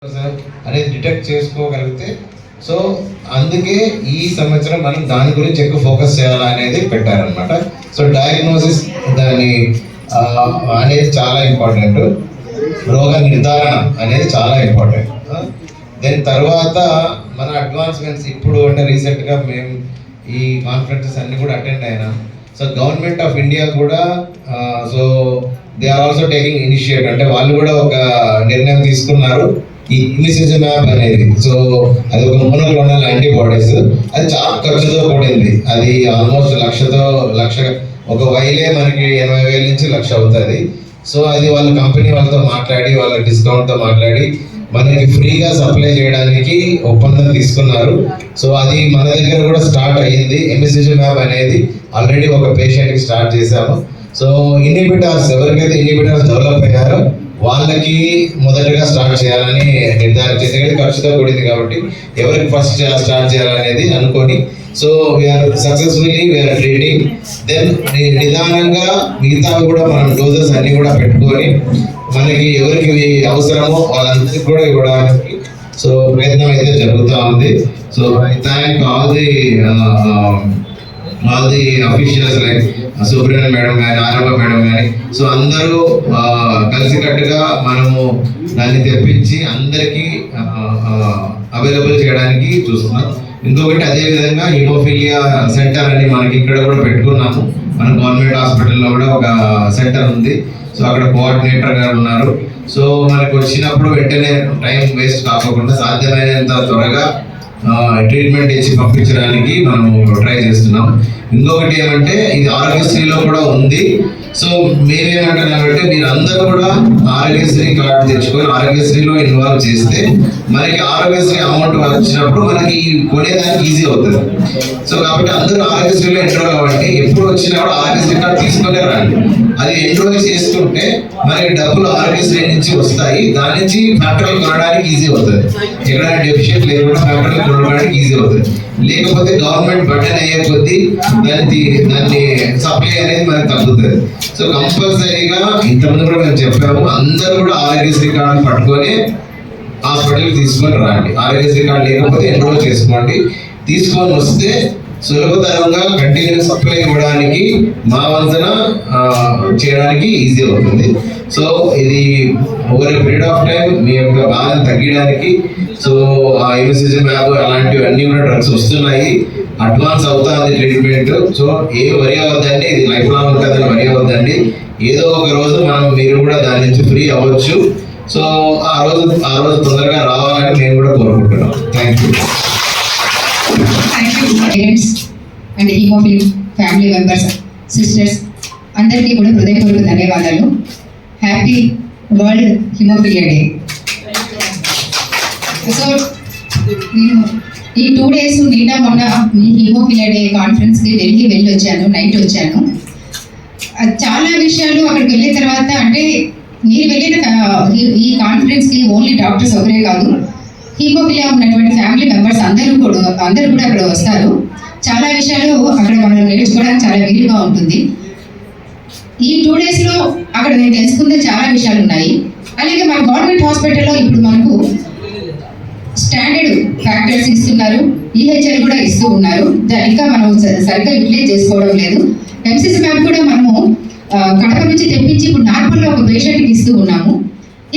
అనేది డిటెక్ట్ చేసుకోగలిగితే సో అందుకే ఈ సంవత్సరం మనం దాని గురించి ఎక్కువ ఫోకస్ చేయాలనేది పెట్టారనమాట. సో డయాగ్నోసిస్ దాని అనేది చాలా ఇంపార్టెంట్, రోగ నిర్ధారణ అనేది చాలా ఇంపార్టెంట్. దాని తర్వాత మన అడ్వాన్స్మెంట్స్ ఇప్పుడు అంటే రీసెంట్గా మేము ఈ కాన్ఫరెన్సెస్ అన్ని కూడా అటెండ్ అయినాం. సో గవర్నమెంట్ ఆఫ్ ఇండియా కూడా so they are also taking initiate, అంటే వాళ్ళు కూడా ఒక నిర్ణయం తీసుకున్నారు. ఈ ఇమిసిజుమాబ్ అనేది, సో అది ఒక మోనోక్లోనల్ యాంటీబాడీస్, అది చాలా ఖర్చుతో కూడింది. అది ఆల్మోస్ట్ లక్ష ఒక వైలే మనకి 80,000 నుంచి 1,00,000 అవుతుంది. సో అది వాళ్ళ కంపెనీ వాళ్ళతో మాట్లాడి వాళ్ళ డిస్కౌంట్తో మాట్లాడి మనకి ఫ్రీగా సప్లై చేయడానికి ఒప్పందం తీసుకున్నారు. సో అది మన దగ్గర కూడా స్టార్ట్ అయ్యింది. ఇమిసిజుమాబ్ అనేది ఆల్రెడీ ఒక పేషెంట్కి స్టార్ట్ చేశాము. సో ఇన్హిబిటార్స్ ఎవరికైతే ఇన్హిబిటార్స్ డెవలప్ అయ్యారో వాళ్ళకి మొదటగా స్టార్ట్ చేయాలని నిర్ధారించింది. ఎందుకంటే ఖర్చుతో కూడింది కాబట్టి ఎవరికి ఫస్ట్ స్టార్ట్ చేయాలనేది అనుకొని so we are successfully we are treating. Then నిదానంగా మిగతావి కూడా మనం డోసెస్ అన్ని కూడా పెట్టుకొని మనకి ఎవరికి అవసరమో వాళ్ళందరికీ కూడా ఇవ్వడానికి సో ప్రయత్నం అయితే జరుగుతూ ఉంది. So I thank all the officials like Subrahmanyam madam కానీ ఆరమ్మ మేడం కానీ, సో అందరూ కలిసికట్టుగా మనము దాన్ని తెప్పించి అందరికీ అవైలబుల్ చేయడానికి చూస్తున్నాం. ఇంకొకటి అదేవిధంగా హిమోఫిలియా సెంటర్ అని మనకి ఇక్కడ కూడా పెట్టుకున్నాము. మన గవర్నమెంట్ హాస్పిటల్లో కూడా ఒక సెంటర్ ఉంది. సో అక్కడ కోఆర్డినేటర్ గారు ఉన్నారు. సో మనకు వచ్చినప్పుడు వెంటనే టైం వేస్ట్ కాకుండా సాధ్యమైనంత త్వరగా ట్రీట్మెంట్ ఇచ్చి పంపించడానికి మనము ట్రై చేస్తున్నాం. ఇంకొకటి ఏమంటే ఇది ఆరోగ్యశ్రీలో కూడా ఉంది. సో మేమేమంటున్నామంటే మీరు అందరూ కూడా ఆరోగ్యశ్రీ కార్డు తెచ్చుకొని ఆరోగ్యశ్రీలో ఇన్వాల్వ్ చేస్తే మనకి ఆరోగ్యశ్రీ అమౌంట్ వచ్చినప్పుడు మనకి కొనేదానికి ఈజీ అవుతుంది. సో కాబట్టి అందరూ ఆరోగ్యశ్రీలో ఎన్రోల్ అవ్వండి. ఎప్పుడు వచ్చినప్పుడు ఆరోగ్యశ్రీ కార్డు తీసుకునే రండి. అది ఎన్రోల్ చేసుకుంటే మనకి డబ్బులు ఆరోగ్యశ్రీ నుంచి వస్తాయి. దాని నుంచి ఫ్యాక్టరీలు కొనడానికి ఈజీ అవుతుంది. ఎక్కడైనా డెఫిషియెంట్ లేకుండా ఫ్యాక్టరీలు కొనడానికి ఈజీ అవుతుంది. లేకపోతే గవర్నమెంట్ బటన్ అయ్యే కొద్దీ దాన్ని సప్లై అనేది మనకి తగ్గుతుంది. సో కంపల్సరీగా ఇంతమంది కూడా మేము చెప్పాము, అందరూ కూడా ఆరోగ్యశ్రీ కార్డు పట్టుకొని హాస్పిటల్కి తీసుకొని రండి. ఆరోగ్యశ్రీ కార్డు లేకపోతే ఎన్రోల్ చేసుకోండి. తీసుకొని వస్తే సులభతరంగా కంటిన్యూ సప్లై ఇవ్వడానికి మా వంతన చేయడానికి ఈజీ అవుతుంది. సో ఇది over a period of time మీ యొక్క బాధను తగ్గడానికి సో ఇమిసిజుమాబ్ అలాంటివన్నీ కూడా డ్రగ్స్ వస్తున్నాయి. అడ్వాన్స్ అవుతుంది ట్రీట్మెంట్. సో ఏం వరి అవ్వద్దండి, ఇది లైఫ్ లాంగ్ ఉంటుందని వరి అవ్వద్దండి. ఏదో ఒక రోజు మీరు కూడా దాని నుంచి ఫ్రీ అవ్వచ్చు. సో ఆ రోజు తొందరగా రావాలని మేము కూడా కోరుకుంటున్నాం. Thank you. Parents and haemophilia family members, sisters అందరికీ కూడా హృదయపూర్వక ధన్యవాదాలు. Happy world haemophilia day. So నేను ఈ 2 days నిన్న మొన్న హీమోఫిలియా డే కాన్ఫరెన్స్కి ఢిల్లీ వెళ్ళి వచ్చాను. నైట్ వచ్చాను. చాలా విషయాలు అక్కడికి వెళ్ళిన తర్వాత అంటే మీరు వెళ్ళిన ఈ కాన్ఫరెన్స్కి ఓన్లీ డాక్టర్స్ ఒకరే కాదు, హీమోఫిలియా ఉన్నటువంటి ఫ్యామిలీ మెంబర్స్ అందరూ కూడా అక్కడ వస్తారు. చాలా విషయాలు అక్కడ మనం నేర్చుకోవడానికి చాలా వీలుగా ఉంటుంది. ఈ 2 daysలో అక్కడ నేను తెలుసుకున్న చాలా విషయాలు ఉన్నాయి. అలాగే మన గవర్నమెంట్ హాస్పిటల్లో ఇప్పుడు మనకు స్టాండర్డ్ ఫ్యాక్టర్స్ ఇస్తున్నారు, ఈహెచ్ఎల్ కూడా ఇస్తూ ఉన్నారు. ఇంకా మనం సరిగ్గా యూటిలైజ్ చేసుకోవడం లేదు. ఇమిసిజుమాబ్ కూడా మనము కడప నుంచి తెప్పించి ఇప్పుడు నార్మల్లో ఒక పేషెంట్కి ఇస్తూ ఉన్నాము.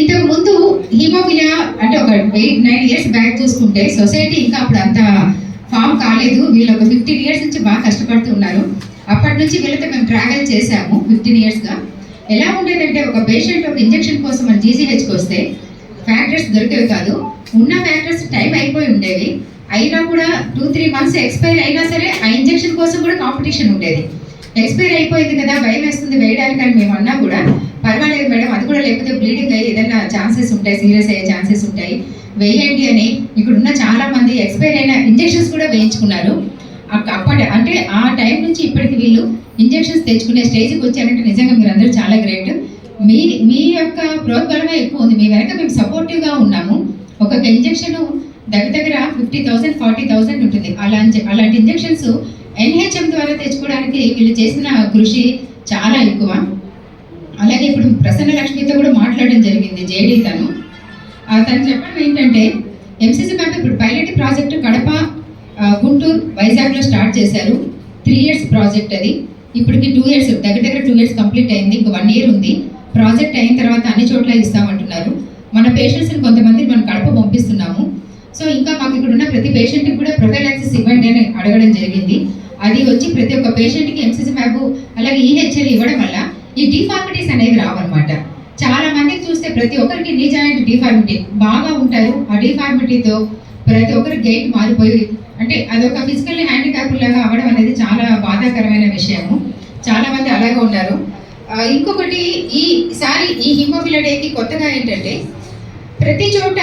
ఇంతకు ముందు హీమోఫిలియా అంటే ఒక 8-9 years బ్యాక్ చూసుకుంటే సొసైటీ ఇంకా అప్పుడు అంత ఫామ్ కాలేదు. వీళ్ళు ఒక 15 years నుంచి బాగా కష్టపడుతూ ఉన్నారు. అప్పటి నుంచి వీళ్ళతో మేము ట్రావెల్ చేశాము 15 yearsగా. ఎలా ఉండేదంటే ఒక పేషెంట్ ఒక ఇంజెక్షన్ కోసం మన జీజీహెచ్కి వస్తే ఫ్యాక్టర్స్ దొరికేవి కాదు. ఉన్న ఫ్యాక్టర్స్ టైం అయిపోయి ఉండేవి. అయినా కూడా 2-3 months ఎక్స్పైర్ అయినా సరే ఆ ఇంజెక్షన్ కోసం కూడా కాంపిటీషన్ ఉండేది. ఎక్స్పైర్ అయిపోయింది కదా, భయం వేస్తుంది వేయడానికి అని మేము అన్నా కూడా పర్వాలేదు మేడం, అది కూడా లేకపోతే బ్లీడింగ్ అయ్యి ఏదైనా ఛాన్సెస్ ఉంటాయి, సీరియస్ అయ్యే ఛాన్సెస్ ఉంటాయి, వేయండి అని ఇక్కడున్న చాలా మంది ఎక్స్పైర్ అయిన ఇంజెక్షన్స్ కూడా వేయించుకున్నారు. అంటే ఆ టైం నుంచి ఇప్పటికి వీళ్ళు ఇంజెక్షన్స్ తెచ్చుకునే స్టేజ్కి వచ్చారంటే నిజంగా మీరు అందరూ చాలా గ్రేట్. మీ యొక్క ప్రోత్బలమే ఎక్కువ ఉంది. మీ వెనక మేము సపోర్టివ్గా ఉన్నాము. ఒక్కొక్క ఇంజెక్షన్ దగ్గర 50,000 40,000 ఉంటుంది. అలాంటి ఇంజెక్షన్స్ NHM ద్వారా తెచ్చుకోవడానికి వీళ్ళు చేసిన కృషి చాలా ఎక్కువ. అలాగే ఇప్పుడు ప్రసన్న లక్ష్మితో కూడా మాట్లాడడం జరిగింది. జేడీ తను తను చెప్పడం ఏంటంటే ఎంసీసీ మ్యాప్ ఇప్పుడు పైలట్ ప్రాజెక్టు కడప, గుంటూరు, వైజాగ్లో స్టార్ట్ చేశారు. 3 years ప్రాజెక్ట్ అది. ఇప్పటికి 2 years దగ్గర 2 years కంప్లీట్ అయింది. ఇంక 1 year ఉంది. ప్రాజెక్ట్ అయిన తర్వాత అన్ని చోట్ల ఇస్తామంటున్నారు. మన పేషెంట్స్ని కొంతమంది మనం కడప పంపిస్తున్నాము. సో ఇంకా మాకు ఇక్కడ ఉన్న ప్రతి పేషెంట్కి కూడా ప్రొఫైలాక్సిస్ ఇవ్వండి అని అడగడం జరిగింది. అది వచ్చి ప్రతి ఒక్క పేషెంట్కి ఎంసీసీ మ్యాప్ అలాగే ఈహెచ్ఎల్ ఇవ్వడం వల్ల ఈ డిఫార్మిటీస్ అనేవి రావన్నమాట. చాలా మందికి చూస్తే ప్రతి ఒక్కరికి నీ జాయింట్ డిఫార్మిటీ బాగా ఉంటారు. ఆ డిఫార్మిటీతో ప్రతి ఒక్కరి గెయిట్ మారిపోయి అంటే అదొక ఫిజికల్లీ హ్యాండిక్యాప్ లాగా అవ్వడం అనేది చాలా బాధాకరమైన విషయము. చాలా మంది అలాగే ఉన్నారు. ఇంకొకటి ఈసారి ఈ హిమోఫిలియా డేకి కొత్తగా ఏంటంటే ప్రతి చోట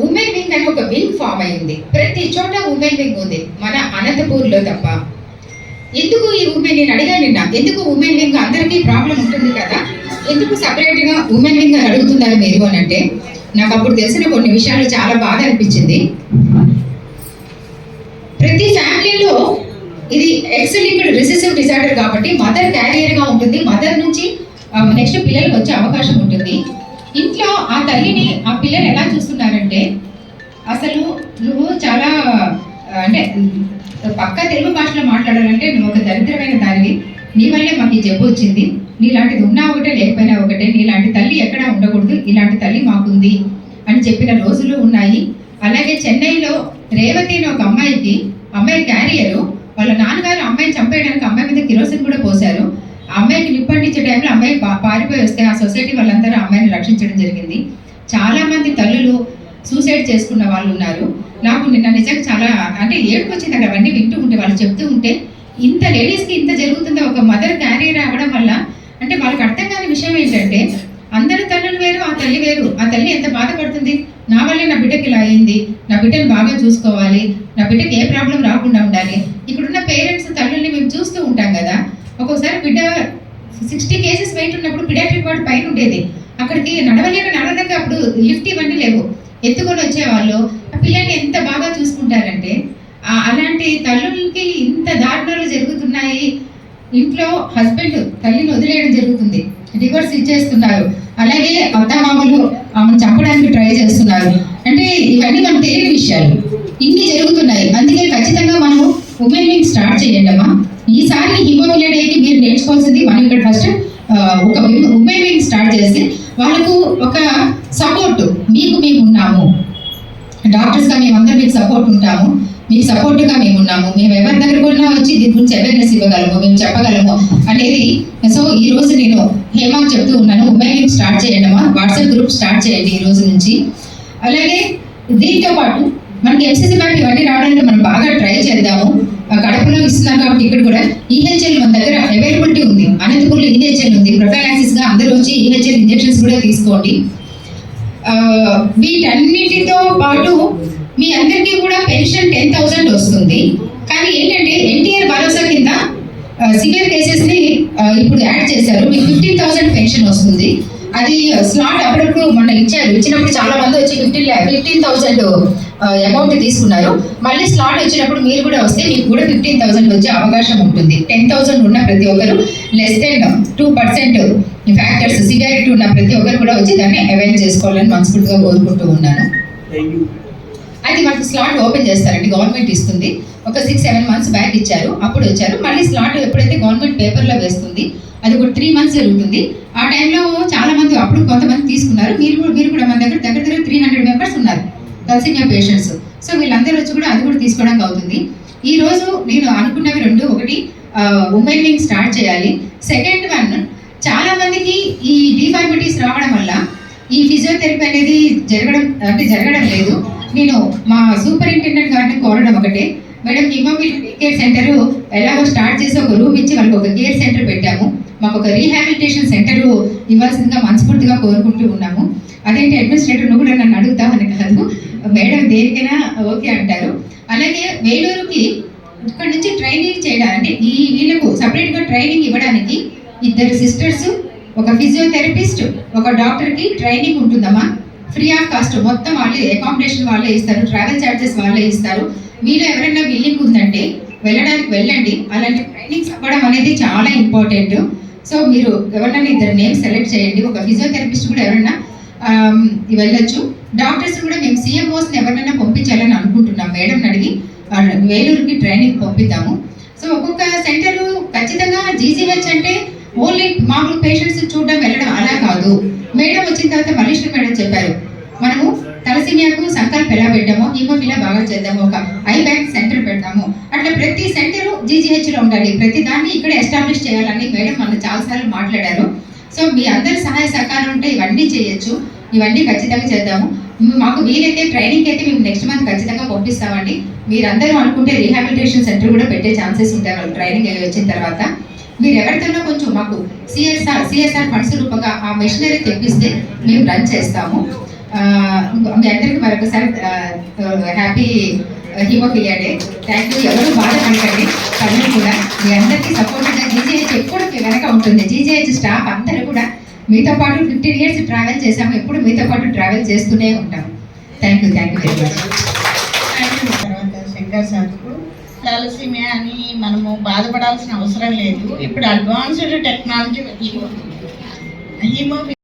ఉమెన్ వింగ్ అని ఒక వింగ్ ఫామ్ అయింది. ప్రతి చోట ఉమెన్ వింగ్ ఉంది, మన అనంతపూర్లో తప్ప. ఎందుకు ఈ ఉమెన్, నేను అడిగాను నిన్న, ఎందుకు ఉమెన్ వింగ్ అందరికీ ప్రాబ్లం ఉంటుంది కదా, ఎందుకు సపరేట్గా ఉమెన్ వింగ్ అని అడుగుతున్నారు మీరు అని అంటే నాకు అప్పుడు తెలిసిన కొన్ని విషయాలు చాలా బాధ అనిపించింది. ప్రతి ఫ్యామిలీలో ఇది ఎక్స్ లింక్డ్ రిసెసివ్ డిజార్డర్ కాబట్టి మదర్ క్యారియర్గా ఉంటుంది. మదర్ నుంచి నెక్స్ట్ పిల్లలకు వచ్చే అవకాశం ఉంటుంది. ఇంట్లో ఆ తల్లిని ఆ పిల్లలు ఎలా చూస్తున్నారంటే అసలు నువ్వు చాలా అంటే పక్క తెలుగు భాషలో మాట్లాడాలంటే నువ్వు ఒక దరిద్రమైన దానివి, నీ వల్లే మాకు ఈ జబ్బు వచ్చింది, నీలాంటిది ఉన్నా ఒకటే లేకపోయినా ఒకటే, నీలాంటి తల్లి ఎక్కడా ఉండకూడదు, ఇలాంటి తల్లి మాకుంది అని చెప్పిన రోజులు ఉన్నాయి. అలాగే చెన్నైలో రేవతి అని ఒక అమ్మాయి క్యారియరు, వాళ్ళ నాన్నగారు అమ్మాయిని చంపేయడానికి అమ్మాయి మీద కిరోసిన్ కూడా పోశారు. ఆ అమ్మాయికి నిప్పండించే టైంలో అమ్మాయి పారిపోయి వస్తే ఆ సొసైటీ వాళ్ళందరూ అమ్మాయిని రక్షించడం జరిగింది. చాలా మంది తల్లులు సూసైడ్ చేసుకున్న వాళ్ళు ఉన్నారు. నాకు నిన్న నిజంగా చాలా అంటే ఏడుపు వచ్చింది అక్కడ అవన్నీ వింటూ ఉంటే, వాళ్ళు చెప్తూ ఉంటే ఇంత లేడీస్కి ఇంత జరుగుతుందో ఒక మదర్ క్యారియర్ అవ్వడం వల్ల. అంటే వాళ్ళకి అర్థం కాని విషయం ఏంటంటే అందరు తల్లులు వేరు, ఆ తల్లి వేరు. ఆ తల్లి ఎంత బాధపడుతుంది, నా వల్లే నా బిడ్డకి ఇలా అయింది, నా బిడ్డను బాగా చూసుకోవాలి, నా బిడ్డకి ఏ ప్రాబ్లం రాకుండా ఉండాలి. ఇక్కడున్న పేరెంట్స్ తల్లుల్ని మేము చూస్తూ ఉంటాం కదా, ఒక్కోసారి బిడ్డ 60 kgs వెయిట్ ఉన్నప్పుడు పిడియాట్రిక్ వార్డ్ పైన ఉండేది, అక్కడికి నడవలేక అప్పుడు లిఫ్ట్ ఇవన్నీ లేవు, ఎత్తుకొని వచ్చేవాళ్ళు. ఆ పిల్లల్ని ఎంత బాగా చూసుకుంటారంటే అలాంటి తల్లులకి ఇంత దారుణాలు జరుగుతున్నాయి. ఇంట్లో హస్బెండ్ తల్లిని వదిలేయడం జరుగుతుంది, డివోర్స్ ఇచ్చేస్తున్నారు. అలాగే అత్తమామలు ఆమెను చంపడానికి ట్రై చేస్తున్నారు. అంటే ఇవన్నీ మనకు తెలియని విషయాలు, ఇన్ని జరుగుతున్నాయి. అందుకే ఖచ్చితంగా మనం ఉమెన్ వింగ్ స్టార్ట్ చేయండి అమ్మా. ఈసారి హిమోఫిలియా డేకి మీరు నేర్చుకోవాల్సింది, మనం ఇక్కడ ఫస్ట్ ఒక ఉమెన్ వింగ్ స్టార్ట్ చేసి వాళ్ళకు ఒక సపోర్ట్, మేము ఉన్నాము డాక్టర్స్గా, మేమందరం మీకు సపోర్ట్ ఉంటాము, మీకు సపోర్ట్గా మేము ఉన్నాము, మేము ఎవరి దగ్గర కూడా వచ్చి దీని గురించి అవేర్నెస్ ఇవ్వగలము, మేము చెప్పగలము అనేది. సో ఈ రోజు నేను హేమాకు చెప్తూ ఉన్నాను, ఉమెన్ వింగ్ స్టార్ట్ చేయండి అమ్మా, వాట్సాప్ గ్రూప్ స్టార్ట్ చేయండి ఈ రోజు నుంచి. అలాగే దీంతో పాటు మనకి ఎంసీసీ మ్యాప్ ఇవన్నీ రావడానికి మనం బాగా ట్రై చేద్దాము. కడపలో ఇస్తున్నారు కాబట్టి ఇక్కడ కూడా ఈహెచ్ఎల్ మన దగ్గర అవైలబిలిటీ ఉంది. అనంతపూర్లో ఈహెచ్ఎల్ ఉంది. ప్రొఫైలాక్సిస్గా అందరూ వచ్చి ఈహెచ్ఎల్ ఇంజెక్షన్స్ కూడా తీసుకోండి. వీటన్నిటితో పాటు మీ అందరికీ కూడా పెన్షన్ 10,000 వస్తుంది. కానీ ఏంటంటే ఎన్టీఆర్ భరోసా కింద సివియర్ కేసెస్ని ఇప్పుడు యాడ్ చేశారు. మీకు 15,000 పెన్షన్ వస్తుంది. అది స్లాట్ అప్పుడప్పుడు మొన్న ఇచ్చినప్పుడు చాలా మంది వచ్చి 15,000 అమౌంట్ తీసుకున్నారు. మళ్ళీ స్లాట్ వచ్చినప్పుడు మీరు కూడా వస్తే మీకు కూడా 15,000 వచ్చే అవకాశం ఉంటుంది. 10,000 ఉన్న ప్రతి ఒక్కరు లెస్ దెన్ 2% ఫ్యాక్టర్స్ సివియారిటీ ఉన్న ప్రతి ఒక్కరు కూడా వచ్చి దాన్ని అవైల్ చేసుకోవాలని మనస్ఫూర్తిగా కోరుకుంటూ ఉన్నాను. అది మనకు స్లాట్ ఓపెన్ చేస్తారండి, గవర్నమెంట్ ఇస్తుంది. ఒక 6-7 months బ్యాక్ ఇచ్చారు, అప్పుడు వచ్చారు. మళ్ళీ స్లాట్ ఎప్పుడైతే గవర్నమెంట్ పేపర్లో వేస్తుంది అది ఒక 3 months జరుగుతుంది. ఆ టైంలో చాలా మంది అప్పుడు కొంతమంది తీసుకున్నారు. మీరు కూడా మన దగ్గర 300 members ఉన్నారు తలసేమియా పేషెంట్స్. సో వీళ్ళందరూ వచ్చి కూడా అది కూడా తీసుకోవడానికి అవుతుంది. ఈ రోజు నేను అనుకున్నవి 2, ఒకటి ఉమెన్ వింగ్ స్టార్ట్ చేయాలి. సెకండ్ వన్, చాలా మందికి ఈ డిఫార్మిటీస్ రావడం వల్ల ఈ ఫిజియోథెరపీ అనేది జరగడం లేదు. నేను మా సూపరింటెండెంట్ గారిని కోరడం ఒకటే, మేడం హిమోఫిలియా కేర్ సెంటర్ ఎలాగో స్టార్ట్ చేసి ఒక రూమ్ ఇచ్చి వాళ్ళకి ఒక కేర్ సెంటర్ పెట్టాము, మాకు ఒక రీహాబిలిటేషన్ సెంటర్ ఇవ్వాల్సిందిగా మనస్ఫూర్తిగా కోరుకుంటూ ఉన్నాము. అదేంటి అడ్మినిస్ట్రేటర్ నువ్వు కూడా నన్ను అడుగుతామని కాదు, మేడం దేనికైనా ఓకే అంటారు. అలాగే వేలూరుకి ఇక్కడ నుంచి ట్రైనింగ్ చేయడానికి వీళ్ళకు సపరేట్గా ట్రైనింగ్ ఇవ్వడానికి 2 సిస్టర్స్, ఒక ఫిజియోథెరపిస్ట్, ఒక డాక్టర్కి ట్రైనింగ్ ఉంటుందమ్మా. ఫ్రీ ఆఫ్ కాస్ట్, మొత్తం వాళ్ళే, అకామిడేషన్ వాళ్ళే ఇస్తారు, ట్రావెల్ ఛార్జెస్ వాళ్ళే ఇస్తారు. మీలో ఎవరైనా బిల్లింగ్ ఉందంటే వెళ్ళండి. అలాంటి ట్రైనింగ్స్ అవ్వడం అనేది చాలా ఇంపార్టెంట్. సో మీరు ఎవరైనా 2 నేమ్స్ సెలెక్ట్ చేయండి. ఒక ఫిజియోథెరపిస్ట్ కూడా ఎవరైనా వెళ్ళొచ్చు. డాక్టర్స్ కూడా మేము CMOస్ని ఎవరినైనా పంపించాలని అనుకుంటున్నాం. మేడం అడిగి వేలూరుకి ట్రైనింగ్ పంపిద్దాము. సో ఒక్కొక్క సెంటర్ ఖచ్చితంగా GGH అంటే ఓన్లీ మామూలు పేషెంట్స్ చూడడం వెళ్ళడం అలా కాదు. మేడం వచ్చిన తర్వాత మల్లేశ్వరి మేడం చెప్పారు, మనము తలసీమియాకు సంకల్పం ఎలా పెట్టామో హీమోఫిలియా బాగా చేద్దాము, ఒక ఐ బ్యాంక్ సెంటర్ పెడతాము. అట్లా ప్రతి సెంటర్ GGHలో ఉండాలి, ప్రతి దాన్ని ఇక్కడ ఎస్టాబ్లిష్ చేయాలని మేడం మనం చాలాసార్లు మాట్లాడారు. సో మీ అందరి సహాయ సహకారం ఉంటే ఇవన్నీ చేయొచ్చు, ఇవన్నీ ఖచ్చితంగా చేద్దాము. మాకు వీలైతే ట్రైనింగ్ అయితే మేము నెక్స్ట్ మంత్ ఖచ్చితంగా పంపిస్తామండి. మీరందరూ అనుకుంటే రీహాబిలిటేషన్ సెంటర్ కూడా పెట్టే ఛాన్సెస్ ఉంటాయి వాళ్ళు ట్రైనింగ్ అవి వచ్చిన తర్వాత. మీరు ఎవరితోనో కొంచెం మాకు సిఎస్ఆర్ ఫండ్స్ రూపంగా ఆ మెషినరీ తెప్పిస్తే మేము రన్ చేస్తాము. మీ అందరికీ మరొకసారి happy haemophilia day. Thank you. ఎవరు బాధపడకండి, పనులు కూడా మీ అందరికీ సపోర్ట్గా GGH ఎప్పుడు మీ వెనక ఉంటుంది. GGH స్టాఫ్ అందరూ కూడా మీతో పాటు 15 years ట్రావెల్ చేసాము, ఎప్పుడు మీతో పాటు ట్రావెల్ చేస్తూనే ఉంటాము. Thank you very much. తర్వాత శంకర్ సార్కు థాలసీమియా అని మనము బాధపడాల్సిన అవసరం లేదు. ఇప్పుడు అడ్వాన్స్డ్ టెక్నాలజీ వచ్చి హీమోఫిలియా